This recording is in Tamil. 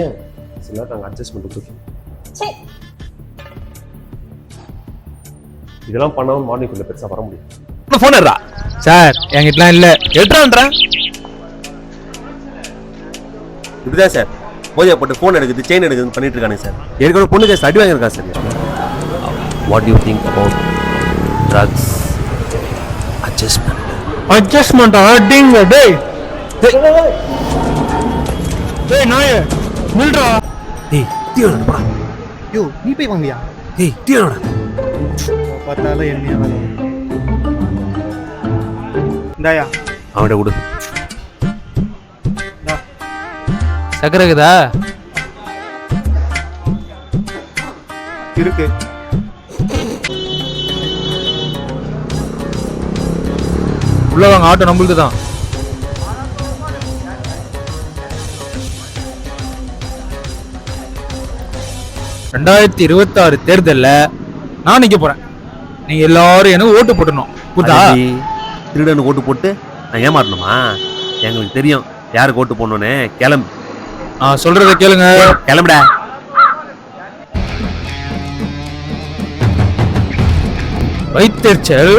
ஏன் சில நேரம் நாங்கள் அட்ஜஸ்ட்மெண்ட் கொடுத்துருக்கோம். இதெல்லாம் பண்ணாமல் மார்னிங் கொஞ்சம் பெருசாக வர முடியும். ஃபோன் எடுறா சார், என்கிட்டலாம் இல்லை எடுறான்றேன். இப்படிதான் சார் போதையா போட்டு ஃபோன் எடுக்குது செயின் எடுக்குதுன்னு பண்ணிட்டு இருக்கானே சார். ஏற்கனவே பொண்ணு கேஸ் அடி வாங்கியிருக்கான் sir. What you think about drugs adjustment அடிங்க டேய் டேய் நாயே நில்றா. ஏய் டீயோட போடா. யோ நீ போய் வாங்கலையா? ஏய் டீயோட பார்த்தாலும் என்னையா வேலை. இந்தாயா அவன்கிட்ட கொடு. சக்கரகுதா இருக்கு. உள்ள வாங்க, ஆட்டோ நம்மளுக்கு தான். ரெண்டாயிரத்தி 26 தேர்தல்ல நான் நிக்க போறேன். நீங்க எல்லாரும் எனக்கு ஓட்டு போடணும். புரியுதா? திருடனுக்கு ஓட்டு போட்டு நான் ஏமாறணுமா? எங்களுக்கு தெரியும் யாருக்கு ஓட்டு போடணும்னு. கிளம்பு. நான் சொல்றத கேளுங்க. கிளம்புடா. வைத்தறிச்சல்